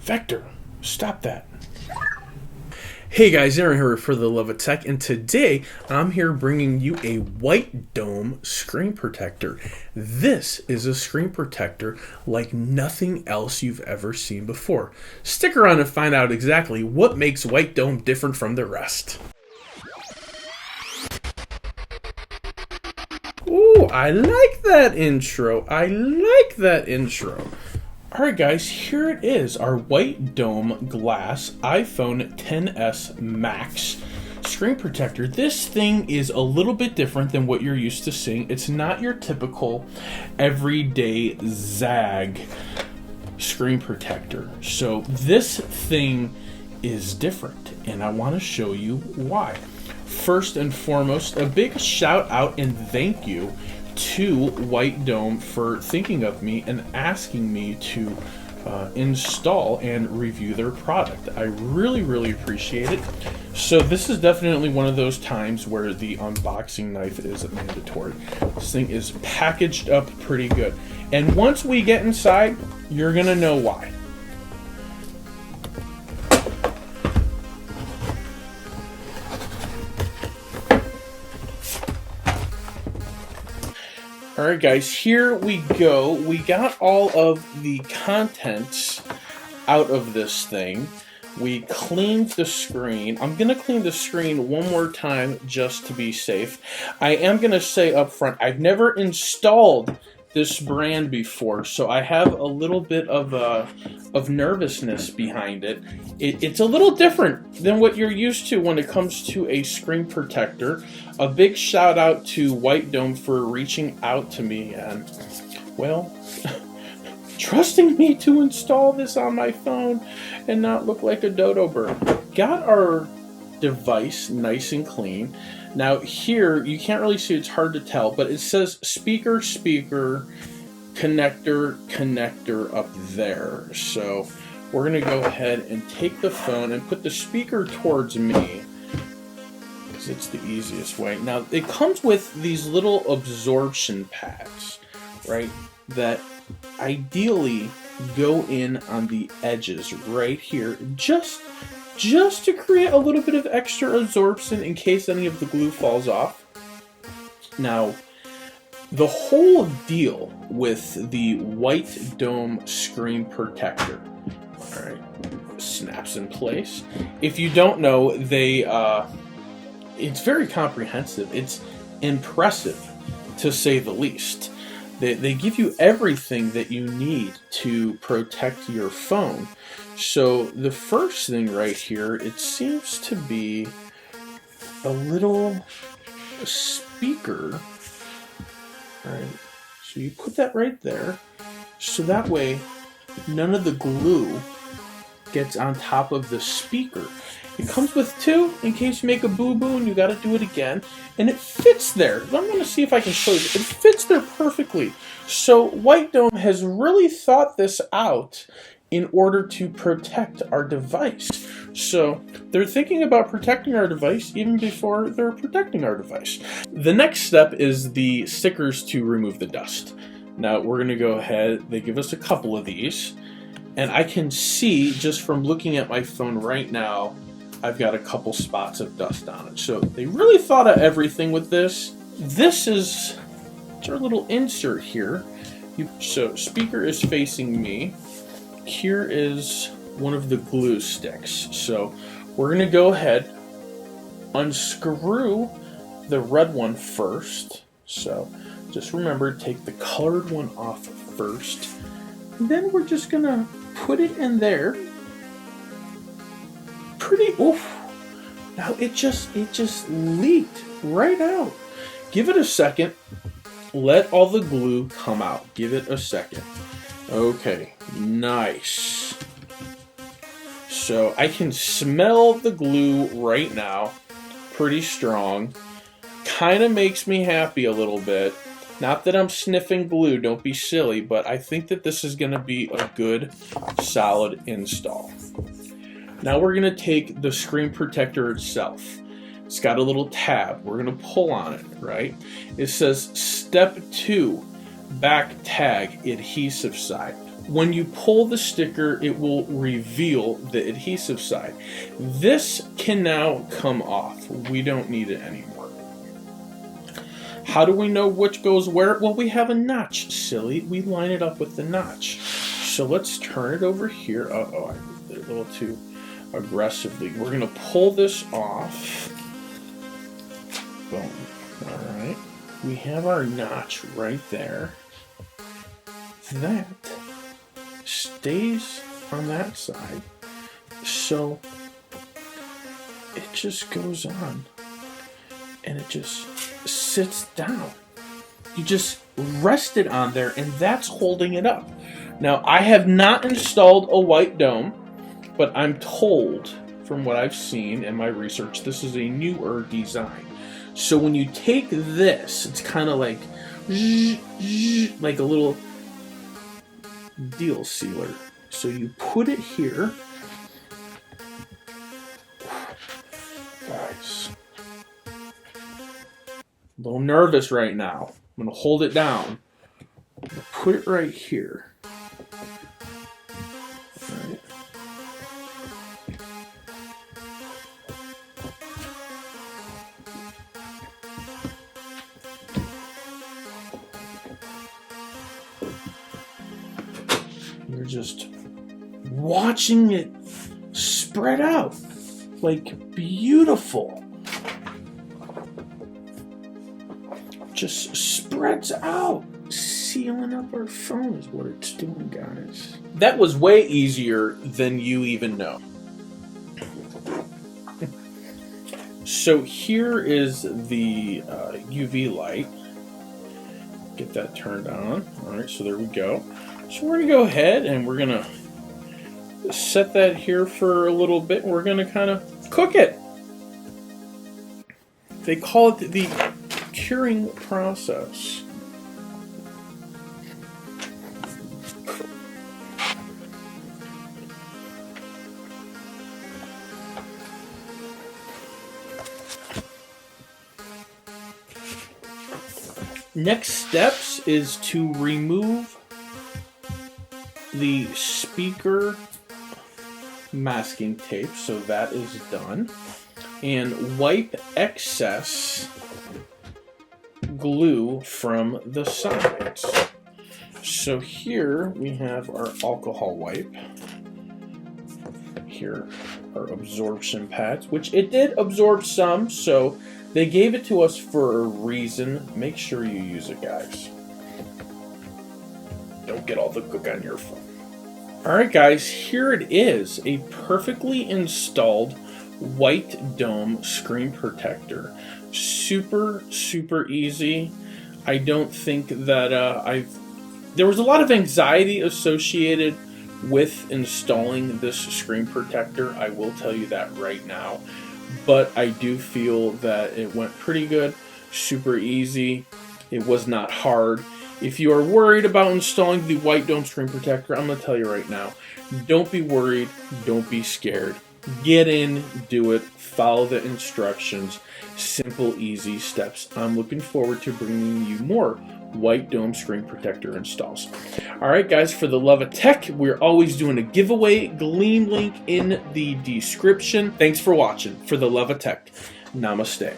Vector, stop that. Hey guys, Aaron here for the Love of Tech, and today I'm here bringing you a Whitestone screen protector. This is a screen protector like nothing else you've ever seen before. Stick around and find out exactly what makes Whitestone different from the rest. Ooh, I like that intro. Alright guys, here it is, our Whitestone glass iPhone XS Max screen protector. This thing is a little bit different than what you're used to seeing. It's not your typical everyday Zag screen protector. So this thing is different, and I want to show you why. First and foremost, a big shout out and thank you to Whitestone for thinking of me and asking me to install and review their product. I really appreciate it. So this is definitely one of those times where the unboxing knife is mandatory. This thing is packaged up pretty good. And once we get inside, you're gonna know why. Alright guys, here we go. We got all of the contents out of this thing. We cleaned the screen. I'm going to clean the screen one more time just to be safe. I am going to say up front, I've never installed this brand before, so I have a little bit of nervousness behind it. It's a little different than what you're used to when it comes to a screen protector. A big shout out to Whitestone for reaching out to me and, well, trusting me to install this on my phone and not look like a dodo bird. Got our device nice and clean. Now here, you can't really see, it's hard to tell, but it says speaker, connector up there. So we're gonna go ahead and take the phone and put the speaker towards me, because it's the easiest way. Now it comes with these little absorption pads, right, that ideally go in on the edges right here, just to create a little bit of extra absorption in case any of the glue falls off. Now, the whole deal with the Whitestone screen protector, alright, snaps in place. If you don't know, it's very comprehensive. It's impressive, to say the least. They give you everything that you need to protect your phone. So the first thing right here, it seems to be a little speaker. Alright, so you put that right there, so that way none of the glue gets on top of the speaker. It comes with two in case you make a boo-boo and you gotta do it again. And it fits there. I'm gonna see if I can show you. It fits there perfectly. So Whitestone has really thought this out in order to protect our device. So they're thinking about protecting our device even before they're protecting our device. The next step is the stickers to remove the dust. Now we're gonna go ahead, they give us a couple of these, and I can see just from looking at my phone right now, I've got a couple spots of dust on it. So they really thought of everything with this. This is our little insert here. So speaker is facing me. Here is one of the glue sticks. So we're gonna go ahead, unscrew the red one first. So just remember, take the colored one off first. And then we're just gonna put it in there. Oof. Now it just leaked right out. Give it a second. Let all the glue come out. Give it a second. Okay, nice. So I can smell the glue right now. Pretty strong. Kind of makes me happy a little bit. Not that I'm sniffing glue, don't be silly, but I think that this is going to be a good, solid install. Now we're going to take the screen protector itself. It's got a little tab. We're going to pull on it, right? It says Step 2, back tag adhesive side. When you pull the sticker, it will reveal the adhesive side. This can now come off. We don't need it anymore. How do we know which goes where? Well, we have a notch, silly. We line it up with the notch. So let's turn it over here. Uh-oh, I moved it a little too aggressively. We're going to pull this off. Boom. All right. We have our notch right there. That stays on that side. So it just goes on. And it just sits down. You just rest it on there, and that's holding it up. Now, I have not installed a white dome, but I'm told from what I've seen in my research, this is a newer design. So when you take this, it's kind of like a little deal sealer. So you put it here. Guys, a little nervous right now. I'm going to hold it down. Put it right here. All right. You're just watching it spread out like beautiful. Just spreads out. Sealing up our phone is what it's doing, guys. That was way easier than you even know. So here is the UV light. Get that turned on. All right, so there we go. So we're gonna go ahead and we're gonna set that here for a little bit. And we're gonna kind of cook it. They call it the curing process. Next steps is to remove the speaker masking tape, so that is done, and wipe excess glue from the sides. So here we have our alcohol wipe. Here are absorption pads, which it did absorb some, so they gave it to us for a reason. Make sure you use it, guys. Don't get all the gook on your phone. Alright guys, here it is. A perfectly installed white dome screen protector. Super, super easy. I don't think that there was a lot of anxiety associated with installing this screen protector. I will tell you that right now. But I do feel that it went pretty good. Super easy. It was not hard. If you are worried about installing the white dome screen protector, I'm going to tell you right now, don't be worried, don't be scared. Get in, do it, follow the instructions. Simple, easy steps. I'm looking forward to bringing you more white dome screen protector installs. Alright guys, for the love of tech, we're always doing a giveaway. Gleam link in the description. Thanks for watching. For the love of tech, namaste.